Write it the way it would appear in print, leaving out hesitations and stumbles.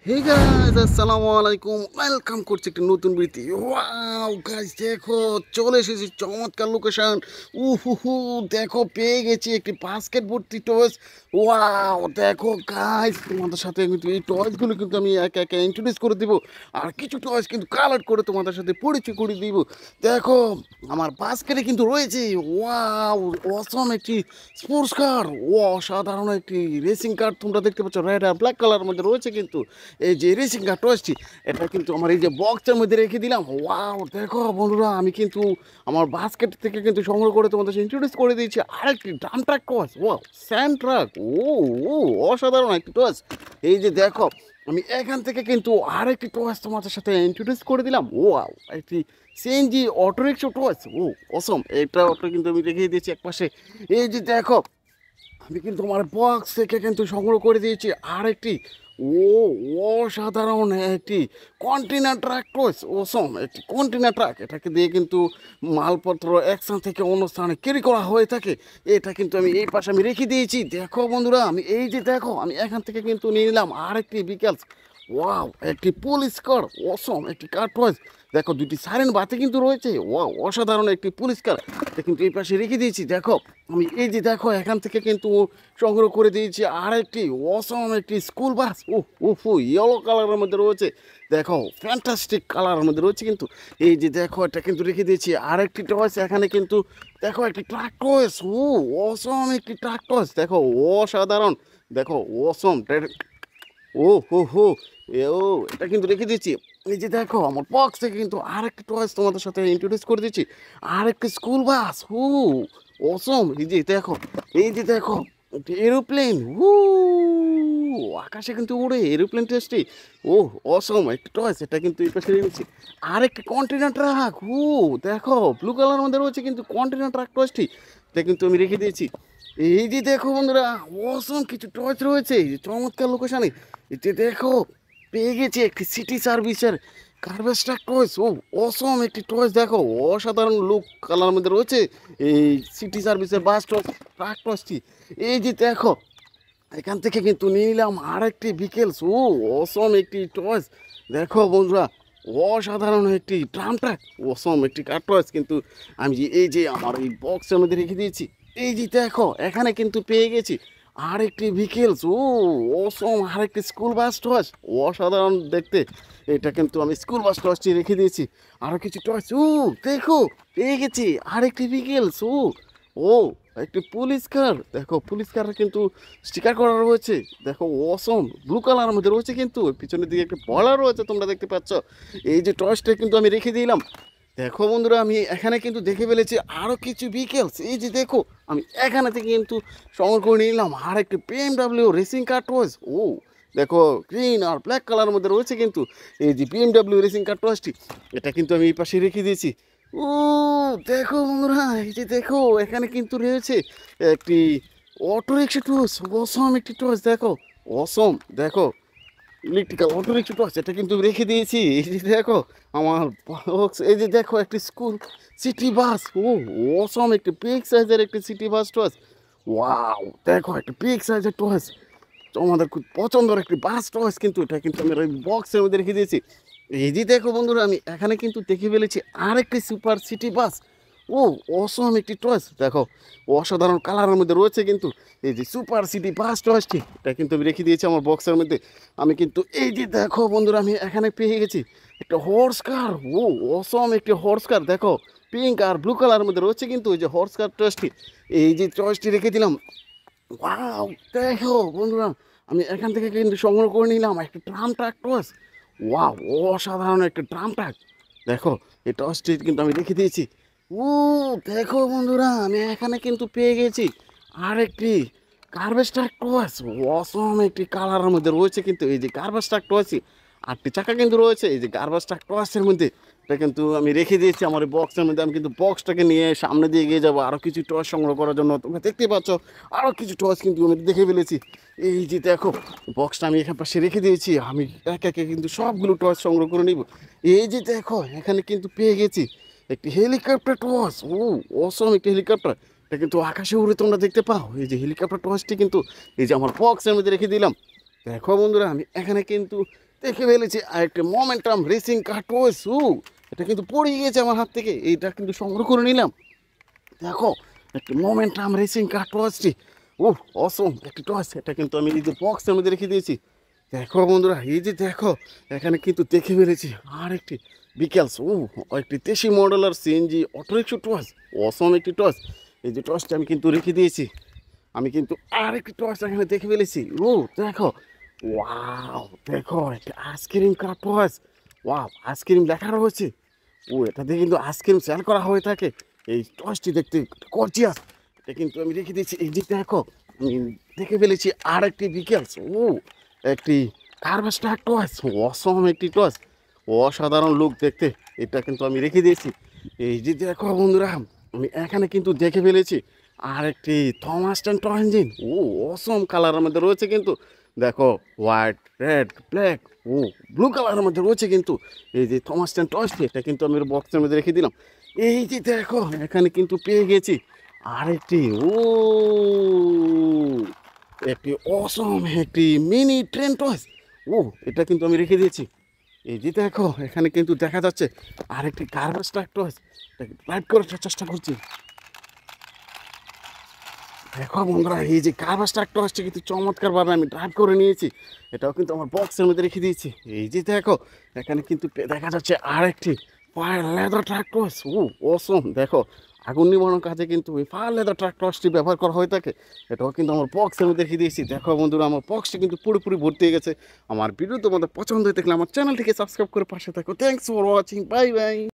Hey guys, আসসালামু আলাইকুম। Welcome করছি একটা নতুন ভিডিওতে। ওয়াও গাইস, দেখো চলে এসেছি চমৎকার লোকেশন। উহু, দেখো পেয়ে গেছি একটি বাস্কেট ভর্তি টয়েস। ওয়াও দেখো গাইস, তোমাদের সাথে কিন্তু এই টয়েসগুলো কিন্তু আমি একে একে ইন্ট্রোডিউস করে দিব। আর কিছু টয়েস কিন্তু কালেক্ট করে তোমাদের সাথে পরিচয় করে দিব। দেখো আমার বাস্কেটে কিন্তু রয়েছে ওয়াও অসম একটি স্পোর্টস কার। ও অসাধারণ একটি রেসিং কার তোমরা দেখতে পাচ্ছ, রেড আর ব্ল্যাক কালারের মধ্যে রয়েছে কিন্তু এই যে রেসিং কার টয়েসটি। এটা কিন্তু আমার এই যে বক্সের মধ্যে রেখে দিলাম। ওয়াও দেখো বন্ধুরা, আমি কিন্তু আমার বাস্কেট থেকে কিন্তু সংগ্রহ করে তোমাদের ইন্ট্রোডিউস করে দিয়েছি আরেকটি drum truck toys. Wow sand truck. ও ও অসাধারণ একটি টয়েস। এই যে দেখো আমি এখান থেকে কিন্তু আরেকটি টয়েস তোমাদের সাথে ইন্ট্রোডিউস করে দিলাম। ওয়াও একটি সিএনজি অটো রিক্সা টয়েস। ও অসম, এটা অটো কিন্তু আমি রেখে দিয়েছি একপাশে। এই যে দেখো আমি কিন্তু আমার বক্স থেকে কিন্তু সংগ্রহ করে দিয়েছি আরেকটি ও অসাধারণ একটি কন্টেনার ট্রাক টয়েস। ওসম একটি কন্টেনার ট্রাক, এটাকে দিয়ে কিন্তু মালপত্র এক স্থান থেকে অন্য স্থানে ক্যারি করা হয়ে থাকে। এটা কিন্তু আমি এই পাশে আমি রেখে দিয়েছি। দেখো বন্ধুরা, আমি এই যে দেখো আমি এখান থেকে কিন্তু নিয়ে নিলাম আরেকটি বিকেলস। ওয়াও একটি পুলিশ কার। অসম একটি কার টয়েস। দেখো দুটি সাইরেন বাতি কিন্তু রয়েছে। ওয়াও অসাধারণ একটি পুলিশ কার, এটা কিন্তু এই পাশে রেখে দিয়েছি। দেখো আমি এই যে দেখো এখান থেকে কিন্তু সংগ্রহ করে দিয়েছি আরেকটি অসম একটি স্কুল বাস। ইয়েলো কালারের মধ্যে রয়েছে। দেখো ফ্যান্টাস্টিক কালারের মধ্যে রয়েছে কিন্তু। এই যে দেখো এটা কিন্তু রেখে দিয়েছি আরেকটি টয়েস এখানে কিন্তু। দেখো একটি ট্রাক টয়েস। অসম একটি ট্রাক টয়েস। দেখো অসাধারণ। দেখো অসম। হো এটা কিন্তু রেখে দিচ্ছি। এই যে দেখো আমার বক্স থেকে কিন্তু আরেকটি টয়েস তোমাদের সাথে ইন্ট্রোডিউস করে দিচ্ছি আরেকটি স্কুল বাস। অসম। এই যে দেখো এরোপ্লেন। আকাশে কিন্তু উড়ে এরোপ্লেন টেস্টি। ও অসম একটি টয়েস, এটা কিন্তু এই পাশে রেখেছি আরেকটি কন্টেনার ট্রাক। দেখো ব্লু কালার মধ্যে রয়েছে কিন্তু কন্টেনার ট্রাক টয়েসটি, এটা কিন্তু আমি রেখে দিয়েছি। এই যে দেখো বন্ধুরা, অসম কিছু টর্চ রয়েছে এই যে চমৎকার লোকেশনে। এই যে দেখো পেয়ে গেছি একটি সিটি সার্ভিসের গার্বেজ ট্রাক টয়েস। অসম একটি টয়েস। দেখো অসাধারণ লুক কালার মধ্যে রয়েছে এই সিটি সার্ভিসের বাস টয়েস ট্রাক টয়েসটি। এই যে দেখো এখান থেকে কিন্তু নিয়ে নিলাম আরেকটি বিকেলস। অসম একটি টয়েস। দেখো বন্ধুরা, অসাধারণ একটি ট্রাম ট্রাক। অসম একটি কার টয়েস কিন্তু আমি এই যে আমার এই বক্সের মধ্যে রেখে দিয়েছি। এই যে দেখো এখানে কিন্তু পেয়ে গেছি আরেকটি ভিকেলস। অসম আরেকটি স্কুল বাস টয়েস। অসাধারণ দেখতে, এটা কিন্তু আমি স্কুল বাস টয়েসটি রেখে দিয়েছি। আরও কিছু টয়েস। দেখো পেয়ে গেছি আরেকটি ভিকেলস। ও একটি পুলিশ কার। দেখো পুলিশ কারের কিন্তু স্টিকার করা রয়েছে। দেখো অসম ব্লু কালারের মধ্যে রয়েছে কিন্তু পিছনের দিকে একটা বলার রয়েছে তোমরা দেখতে পাচ্ছ। এই যে টয়েসটা কিন্তু আমি রেখে দিলাম। দেখো বন্ধুরা, আমি এখানে কিন্তু দেখে ফেলেছি আরও কিছু বিকেলস। এই যে দেখো আমি এখানে থেকে কিন্তু সংগ্রহ করে নিলাম আর একটি BMW রেসিং কার টয়েস। দেখো গ্রিন আর ব্ল্যাক কালারের মধ্যে রয়েছে কিন্তু এই যে BMW রেসিং কার টয়েসটি, এটা কিন্তু আমি এই পাশে রেখে দিয়েছি। ও দেখো বন্ধুরা, এই যে দেখো এখানে কিন্তু রয়েছে একটি অটো রিক্সা টয়েস। অসম একটি টয়েস। দেখো অসম। দেখো ইলেকট্রিক্যাল অটো রিক্সা টয়েস, এটা কিন্তু রেখে দিয়েছি। এই যে দেখো আমার box, এই যে দেখো একটি স্কুল সিটি বাস। অসম একটি বিগ সাইজের একটি সিটি বাস টয়েস। ওয়াও দেখো একটা বিগ সাইজের টয়েস, আমাদের খুব পছন্দের একটি বাস টয়েস কিন্তু, এটা কিন্তু আমি ওই বক্সের মধ্যে রেখে দিয়েছি। এই যে দেখো বন্ধুরা, আমি এখানে কিন্তু দেখে ফেলেছি আরেকটি সুপার সিটি বাস। ও অসম একটি টয়েস। দেখো অসাধারণ কালারের মধ্যে রয়েছে কিন্তু এই যে সুপার সিটি বাস টয়েসটি, এটা কিন্তু আমি রেখে দিয়েছি আমার বক্সের মধ্যে। আমি কিন্তু এই যে দেখো বন্ধুরা, আমি এখানে পেয়ে গেছি একটা হর্স কার। অসম একটি হর্স কার। দেখো পিঙ্ক আর ব্লু কালারের মধ্যে রয়েছে কিন্তু এই যে হর্স কার টয়েসটি, এই যে টয়েসটি রেখে দিলাম। ওয়াও দেখো বন্ধুরা, আমি এখান থেকে কিন্তু সংগ্রহ করে নিলাম একটা ট্রাম ট্রাক টস। ওয়াও অসাধারণ একটা ট্রাম ট্রাক। দেখো এই টসটি কিন্তু আমি রেখে দিয়েছি। ও দেখো বন্ধুরা, আমি এখানে কিন্তু পেয়ে গেছি আরেকটি গার্বেজ ট্রাক টস। অসম একটি কালারের মধ্যে রয়েছে কিন্তু এই যে গার্বেজ ট্রাক টসই, আটটি চাকা কিন্তু রয়েছে এই যে গার্বেজ ট্রাক টসের মধ্যে, এটা কিন্তু আমি রেখে দিয়েছি আমার এই বক্সের মধ্যে। আমি কিন্তু বক্সটাকে নিয়ে সামনে দিয়ে এগিয়ে যাবো আরও কিছু টস সংগ্রহ করার জন্য। তোমরা দেখতেই পাচ্ছ আরও কিছু টস কিন্তু আমি দেখে ফেলেছি। এই যে দেখো বক্সটা আমি এখানে পাশে রেখে দিয়েছি, আমি একে একে কিন্তু সবগুলো টস সংগ্রহ করে নিব। এই যে দেখো এখানে কিন্তু পেয়ে গেছি একটি হেলিকপ্টার টস। অসম একটি হেলিকপ্টার, এটা কিন্তু আকাশে উড়ে তোমরা দেখতে পাও। এই যে হেলিকপ্টার টসটি কিন্তু এই যে আমার বক্সের মধ্যে রেখে দিলাম। দেখো বন্ধুরা, আমি এখানে কিন্তু দেখে ফেলেছি আরেকটা মোমেন্টাম রেসিং কার টয়েস। এটা কিন্তু পড়ে গিয়েছে আমার হাত থেকে, এইটা কিন্তু সংগ্রহ করে নিলাম। দেখো একটা মোমেন্টাম রেসিং কার টয়েসটি, অসম একটি টয়েস। এটা কিন্তু আমি এই যে বক্সের মধ্যে রেখে দিয়েছি। দেখো বন্ধুরা, এই যে দেখো এখানে কিন্তু দেখে ফেলেছি আর একটি বিকেলস, একটি 83 মডেলের সিএনজি অটোরিক্সা টয়েস, অসম একটি টয়েস। এই যে টয়েসটা আমি কিন্তু রেখে দিয়েছি। আমি কিন্তু আর একটি টয়েস এখানে দেখে ফেলেছি। দেখো, ওয়াও, দেখো একটা ice cream cup toys. Wow, ice cream লেখা রয়েছে। এটা দিয়ে কিন্তু আইসক্রিম সেল করা হয়ে থাকে। এই টয়েসটি দেখতে গর্জিয়াস। এটা কিন্তু আমি রেখে দিয়েছি। এই যে দেখো, আমি দেখে ফেলেছি আর একটি বিকেলস, একটি কার্ভাস্টার টয়েস, অসম একটি টয়েস, অসাধারণ লুক দেখতে। এটা কিন্তু আমি রেখে দিয়েছি। এই যে দেখো বন্ধুরা, আমি এখানে কিন্তু দেখে ফেলেছি আর একটি থমাস্টন টয় ইঞ্জিন, অসম কালারের মধ্যে রয়েছে কিন্তু। দেখো, হোয়াইট, রেড, ব্ল্যাক, ব্লু কালারের মধ্যে রয়েছে কিন্তু। এই যে থমাস্টন টয়সটি, এটা কিন্তু আমি বক্সের মধ্যে রেখে দিলাম। এই যে দেখো, এখানে কিন্তু পেয়ে গেছি আরেকটি, একটি অসম একটি মিনি ট্রেন টয়েস। এটা কিন্তু আমি রেখে দিয়েছি। এই যে দেখো, এখানে কিন্তু দেখা যাচ্ছে আরেকটি গার্বেজ টয়েস। এটাকে ড্রাইভ করার চেষ্টা করছি। দেখো বন্ধুরা, এই যে গার্বেজ টয়েসটি কিন্তু চমৎকারভাবে আমি ড্রাইভ করে নিয়েছি। এটাও কিন্তু আমার বক্সের মধ্যে রেখে দিয়েছি। এই যে দেখো, এখানে কিন্তু দেখা যাচ্ছে আরেকটি ফায়ার লেদার ট্রাক টয়েস। অসম, দেখো আগুন নিবানোর কাজে কিন্তু এই ফায়ার লেদার ট্রাক টয়েসটি ব্যবহার করা হয়ে থাকে। এটাও কিন্তু আমার বক্সের মধ্যে রেখে দিয়েছি। দেখো বন্ধুরা, আমার বক্সটি কিন্তু পুরোপুরি ভর্তি হয়ে গেছে। আমার ভিডিও তোমাদের পছন্দ হয়ে থাকলে আমার চ্যানেলটিকে সাবস্ক্রাইব করে পাশে থাকো। Thanks for watching, bye bye.